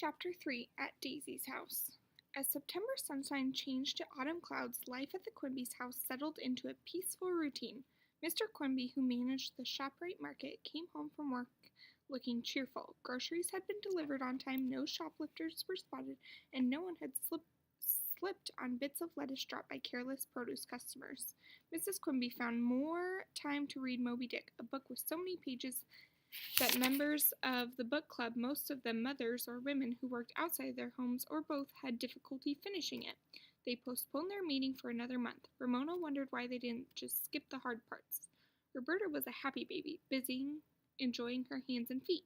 Chapter 3 At Daisy's House. As September sunshine changed to autumn clouds, life at the Quimby's house settled into a peaceful routine. Mr. Quimby, who managed the ShopRite market, came home from work looking cheerful. Groceries had been delivered on time, no shoplifters were spotted, and no one had slipped on bits of lettuce dropped by careless produce customers. Mrs. Quimby found more time to read Moby Dick, a book with so many pages that members of the book club, most of them mothers or women who worked outside their homes or both, had difficulty finishing it. They postponed their meeting for another month. Ramona wondered why they didn't just skip the hard parts. Roberta was a happy baby, busy enjoying her hands and feet.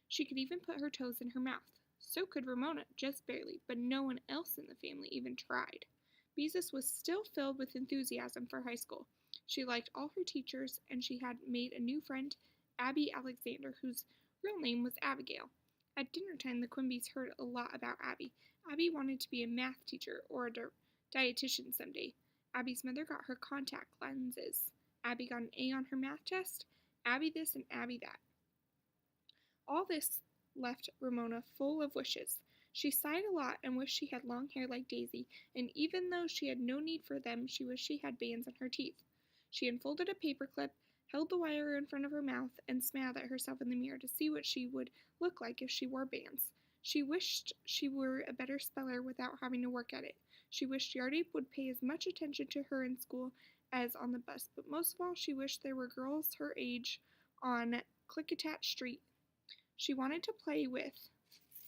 She could even put her toes in her mouth. So could Ramona, just barely, but no one else in the family even tried. Beezus was still filled with enthusiasm for high school. She liked all her teachers, and she had made a new friend, Abby Alexander, whose real name was Abigail. At dinner time, the Quimbys heard a lot about Abby. Abby wanted to be a math teacher or a dietitian someday. Abby's mother got her contact lenses. Abby got an A on her math test. Abby this and Abby that. All this left Ramona full of wishes. She sighed a lot and wished she had long hair like Daisy, and even though she had no need for them, she wished she had bands on her teeth. She unfolded a paperclip, held the wire in front of her mouth, and smiled at herself in the mirror to see what she would look like if she wore bands. She wished she were a better speller without having to work at it. She wished Yardy would pay as much attention to her in school as on the bus, but most of all she wished there were girls her age on Klickitat Street she wanted to play with.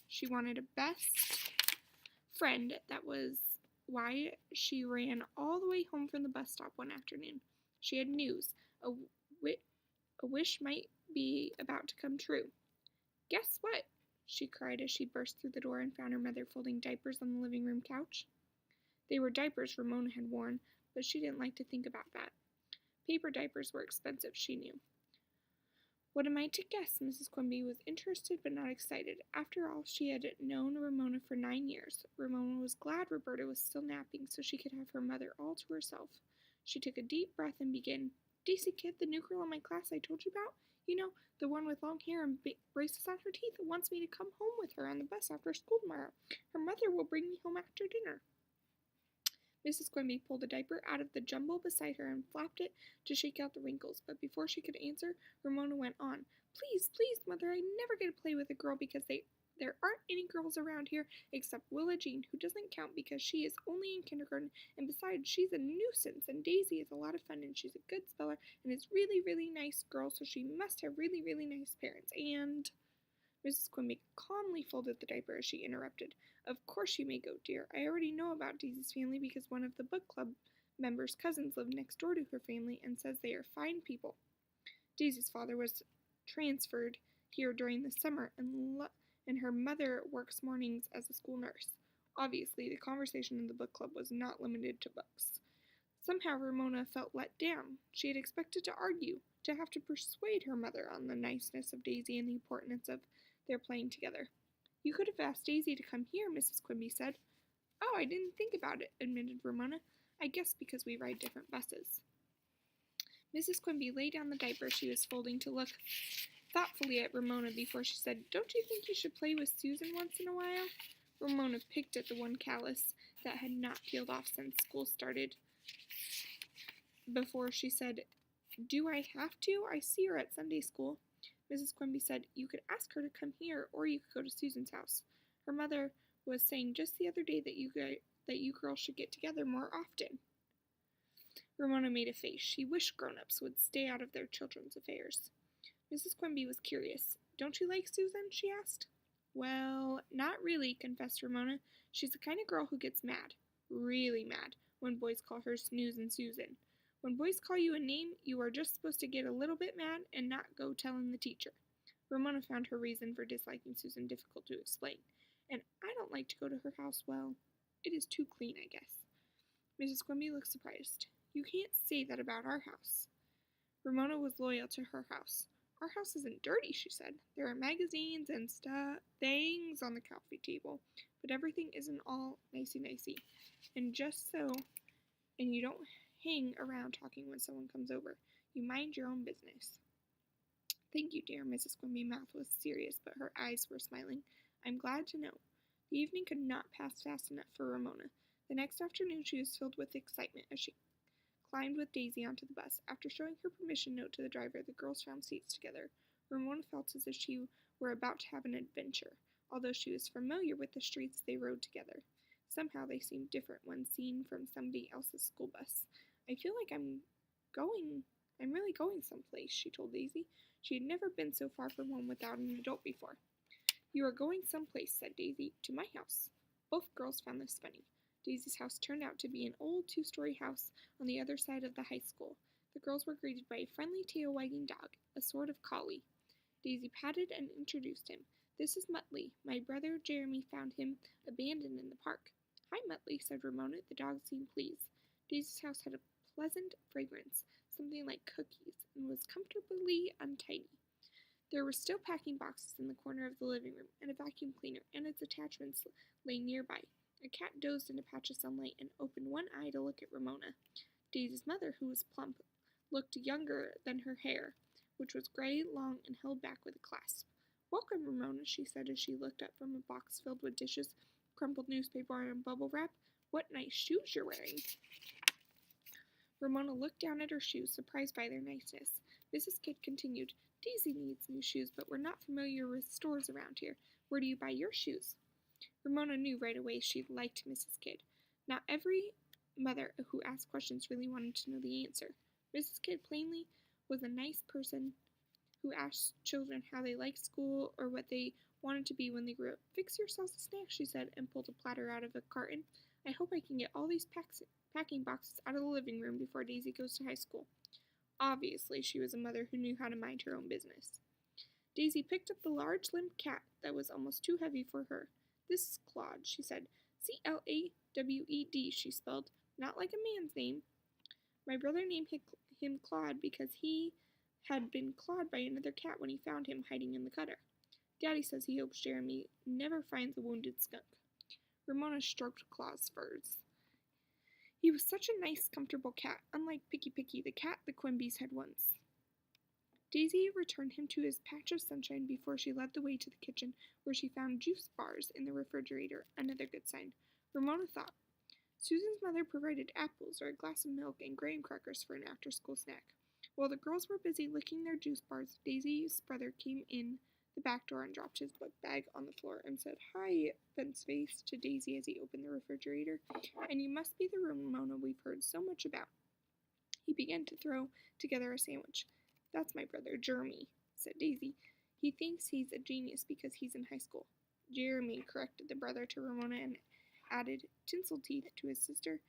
She wanted a best friend. That was why she ran all the way home from the bus stop one afternoon. She had news. A wish might be about to come true. Guess what? She cried as she burst through the door and found her mother folding diapers on the living room couch. They were diapers Ramona had worn, but she didn't like to think about that. Paper diapers were expensive, she knew. What am I to guess? Mrs. Quimby was interested but not excited. After all, she had known Ramona for 9 years. Ramona was glad Roberta was still napping so she could have her mother all to herself. She took a deep breath and began. Daisy Kid, the new girl in my class I told you about? You know, the one with long hair and braces on her teeth, wants me to come home with her on the bus after school tomorrow. Her mother will bring me home after dinner. Mrs. Quimby pulled a diaper out of the jumble beside her and flapped it to shake out the wrinkles, but before she could answer, Ramona went on. Please, please, Mother, I never get to play with a girl because there aren't any girls around here except Willa Jean, who doesn't count because she is only in kindergarten, and besides, she's a nuisance, and Daisy is a lot of fun, and she's a good speller, and is really, really nice girl, so she must have really, really nice parents, and... Mrs. Quimby calmly folded the diaper as she interrupted. Of course you may go, dear. I already know about Daisy's family because one of the book club members' cousins live next door to her family and says they are fine people. Daisy's father was transferred here during the summer, and her mother works mornings as a school nurse. Obviously, the conversation in the book club was not limited to books. Somehow Ramona felt let down. She had expected to argue, to have to persuade her mother on the niceness of Daisy and the importance of their playing together. You could have asked Daisy to come here, Mrs. Quimby said. Oh, I didn't think about it, admitted Ramona. I guess because we ride different buses. Mrs. Quimby laid down the diaper she was folding to look thoughtfully at Ramona before she said, Don't you think you should play with Susan once in a while? Ramona picked at the one callus that had not peeled off since school started. Before she said, Do I have to? I see her at Sunday school. Mrs. Quimby said, You could ask her to come here, or you could go to Susan's house. Her mother was saying just the other day that you girls should get together more often. Ramona made a face. She wished grown-ups would stay out of their children's affairs. Mrs. Quimby was curious. Don't you like Susan? She asked. Well, not really, confessed Ramona. She's the kind of girl who gets mad, really mad, when boys call her Snooze and Susan. When boys call you a name, you are just supposed to get a little bit mad and not go telling the teacher. Ramona found her reason for disliking Susan difficult to explain. And I don't like to go to her house, well, it is too clean, I guess. Mrs. Quimby looked surprised. You can't say that about our house. Ramona was loyal to her house. Our house isn't dirty, she said. There are magazines and things on the coffee table, but everything isn't all nicey-nicey. And you don't hang around talking when someone comes over. You mind your own business. Thank you, dear. Mrs. Quimby's mouth was serious, but her eyes were smiling. I'm glad to know. The evening could not pass fast enough for Ramona. The next afternoon she was filled with excitement as she climbed with Daisy onto the bus. After showing her permission note to the driver, the girls found seats together. Ramona felt as if she were about to have an adventure. Although she was familiar with the streets they rode together, somehow they seemed different when seen from somebody else's school bus. I feel like I'm really going someplace, she told Daisy. She had never been so far from home without an adult before. You are going someplace, said Daisy, to my house. Both girls found this funny. Daisy's house turned out to be an old two-story house on the other side of the high school. The girls were greeted by a friendly tail-wagging dog, a sort of collie. Daisy patted and introduced him. This is Muttley. My brother Jeremy found him abandoned in the park. Hi, Muttley, said Ramona. The dog seemed pleased. Daisy's house had a pleasant fragrance, something like cookies, and was comfortably untidy. There were still packing boxes in the corner of the living room, and a vacuum cleaner and its attachments lay nearby. A cat dozed in a patch of sunlight and opened one eye to look at Ramona. Daisy's mother, who was plump, looked younger than her hair, which was gray, long, and held back with a clasp. Welcome, Ramona, she said as she looked up from a box filled with dishes, crumpled newspaper, and bubble wrap. What nice shoes you're wearing. Ramona looked down at her shoes, surprised by their niceness. Mrs. Kidd continued, Daisy needs new shoes, but we're not familiar with stores around here. Where do you buy your shoes? Ramona knew right away she liked Mrs. Kidd. Not every mother who asked questions really wanted to know the answer. Mrs. Kidd plainly was a nice person who asked children how they liked school or what they wanted to be when they grew up. Fix yourselves a snack, she said, and pulled a platter out of a carton. I hope I can get all these packing boxes out of the living room before Daisy goes to high school. Obviously, she was a mother who knew how to mind her own business. Daisy picked up the large limp cat that was almost too heavy for her. This is Claude, she said. C-L-A-W-E-D, she spelled. Not like a man's name. My brother named him Claude because he had been clawed by another cat when he found him hiding in the gutter. Daddy says he hopes Jeremy never finds a wounded skunk. Ramona stroked Claude's furs. He was such a nice, comfortable cat, unlike Picky Picky, the cat the Quimbys had once. Daisy returned him to his patch of sunshine before she led the way to the kitchen, where she found juice bars in the refrigerator, another good sign. Ramona thought. Susan's mother provided apples or a glass of milk and graham crackers for an after-school snack. While the girls were busy licking their juice bars, Daisy's brother came in the back door and dropped his book bag on the floor and said, Hi, Fence-Face, to Daisy as he opened the refrigerator. And you must be the Ramona we've heard so much about. He began to throw together a sandwich. That's my brother, Jeremy, said Daisy. He thinks he's a genius because he's in high school. Jeremy, corrected the brother to Ramona and added tinsel teeth to his sister.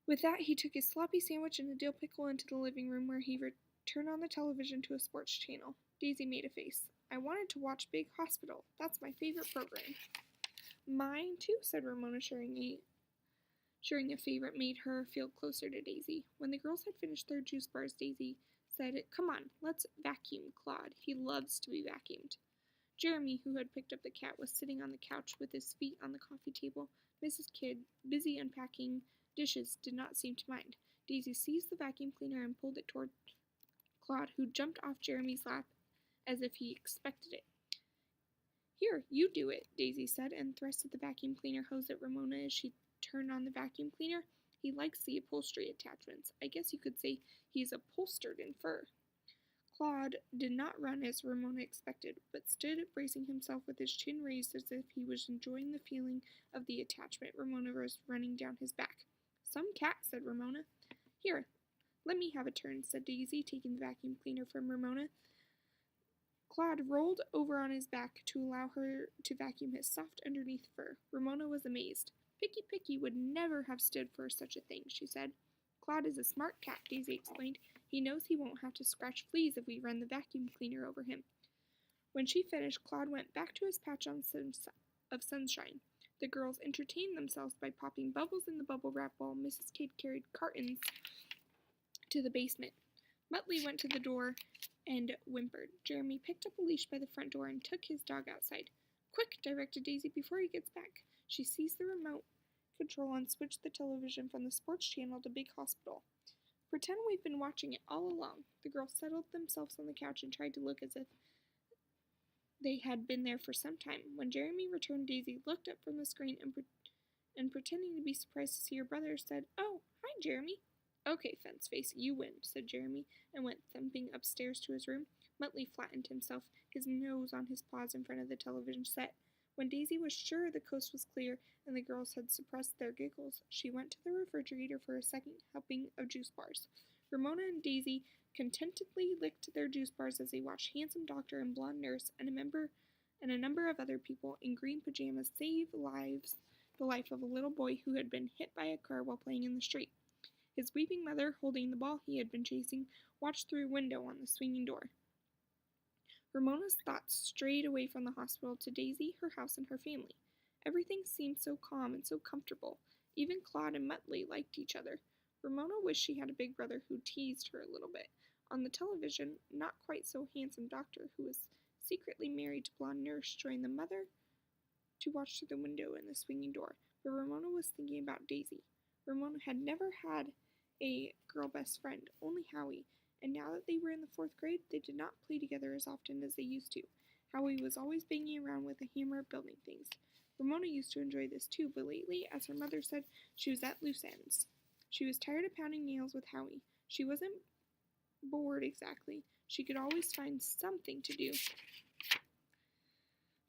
With that, he took his sloppy sandwich and a dill pickle into the living room where he turned on the television to a sports channel. Daisy made a face. I wanted to watch Big Hospital. That's my favorite program. Mine too, said Ramona, sharing a favorite made her feel closer to Daisy. When the girls had finished their juice bars, Daisy said, Come on, let's vacuum Claude. He loves to be vacuumed. Jeremy, who had picked up the cat, was sitting on the couch with his feet on the coffee table. Mrs. Kidd, busy unpacking dishes, did not seem to mind. Daisy seized the vacuum cleaner and pulled it toward Claude, who jumped off Jeremy's lap as if he expected it. Here, you do it, Daisy said, and thrusted the vacuum cleaner hose at Ramona as she turned on the vacuum cleaner. He likes the upholstery attachments. I guess you could say he's upholstered in fur. Claude did not run as Ramona expected, but stood bracing himself with his chin raised as if he was enjoying the feeling of the attachment Ramona was running down his back. Some cat, said Ramona. Here, let me have a turn, said Daisy, taking the vacuum cleaner from Ramona. Claude rolled over on his back to allow her to vacuum his soft underneath fur. Ramona was amazed. Picky Picky would never have stood for such a thing, she said. Claude is a smart cat, Daisy explained. He knows he won't have to scratch fleas if we run the vacuum cleaner over him. When she finished, Claude went back to his patch of sunshine. The girls entertained themselves by popping bubbles in the bubble wrap while Mrs. Kidd carried cartons to the basement. Muttley went to the door and whimpered. Jeremy picked up a leash by the front door and took his dog outside. Quick, directed Daisy, before he gets back. She seized the remote control and switched the television from the sports channel to Big Hospital. Pretend we've been watching it all along. The girls settled themselves on the couch and tried to look as if They had been there for some time. When Jeremy returned, Daisy looked up from the screen and pretending to be surprised to see her brother, said, "Oh, hi, Jeremy." "Okay, Fenceface, you win," said Jeremy, and went thumping upstairs to his room. Muttley flattened himself, his nose on his paws in front of the television set. When Daisy was sure the coast was clear and the girls had suppressed their giggles, she went to the refrigerator for a second helping of juice bars. Ramona and Daisy contentedly licked their juice bars as they watched Handsome Doctor and Blonde Nurse and a number of other people in green pajamas save the life of a little boy who had been hit by a car while playing in the street. His weeping mother, holding the ball he had been chasing, watched through a window on the swinging door. Ramona's thoughts strayed away from the hospital to Daisy, her house, and her family. Everything seemed so calm and so comfortable. Even Claude and Muttley liked each other. Ramona wished she had a big brother who teased her a little bit. On the television, not quite so handsome doctor, who was secretly married to blonde nurse, joined the mother to watch through the window and the swinging door. But Ramona was thinking about Daisy. Ramona had never had a girl best friend, only Howie, and now that they were in the 4th grade, they did not play together as often as they used to. Howie was always banging around with a hammer building things. Ramona used to enjoy this too, but lately, as her mother said, she was at loose ends. She was tired of pounding nails with Howie. She wasn't bored exactly. She could always find something to do.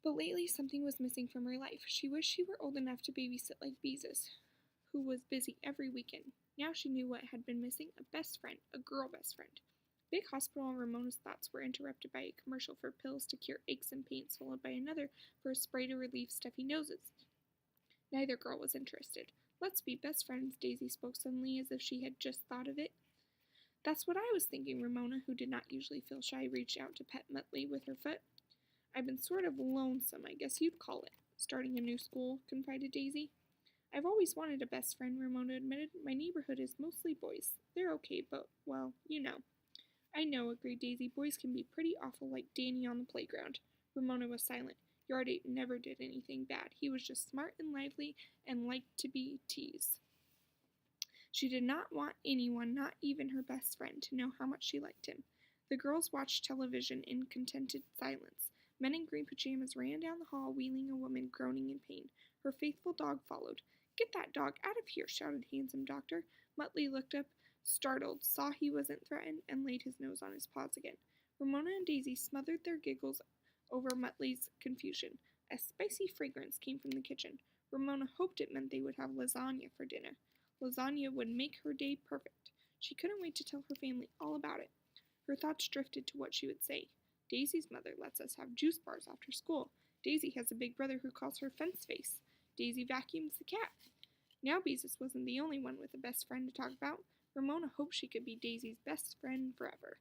But lately, something was missing from her life. She wished she were old enough to babysit like Beezus, who was busy every weekend. Now she knew what had been missing, a best friend, a girl best friend. Big hospital and Ramona's thoughts were interrupted by a commercial for pills to cure aches and pains, followed by another for a spray to relieve stuffy noses. Neither girl was interested. "Let's be best friends," Daisy spoke suddenly as if she had just thought of it. "That's what I was thinking," Ramona, who did not usually feel shy, reached out to pet Muttley with her foot. "I've been sort of lonesome, I guess you'd call it, starting a new school," confided Daisy. "I've always wanted a best friend," Ramona admitted. "My neighborhood is mostly boys. They're okay, but, well, you know." "I know," agreed Daisy. "Boys can be pretty awful, like Danny on the playground." Ramona was silent. Yardate never did anything bad. He was just smart and lively and liked to be teased. She did not want anyone, not even her best friend, to know how much she liked him. The girls watched television in contented silence. Men in green pajamas ran down the hall, wheeling a woman groaning in pain. Her faithful dog followed. "Get that dog out of here," shouted Handsome Doctor. Muttley looked up, startled, saw he wasn't threatened, and laid his nose on his paws again. Ramona and Daisy smothered their giggles over Muttley's confusion. A spicy fragrance came from the kitchen. Ramona hoped it meant they would have lasagna for dinner. Lasagna would make her day perfect. She couldn't wait to tell her family all about it. Her thoughts drifted to what she would say. Daisy's mother lets us have juice bars after school. Daisy has a big brother who calls her Fenceface. Daisy vacuums the cat. Now Beezus wasn't the only one with a best friend to talk about. Ramona hoped she could be Daisy's best friend forever.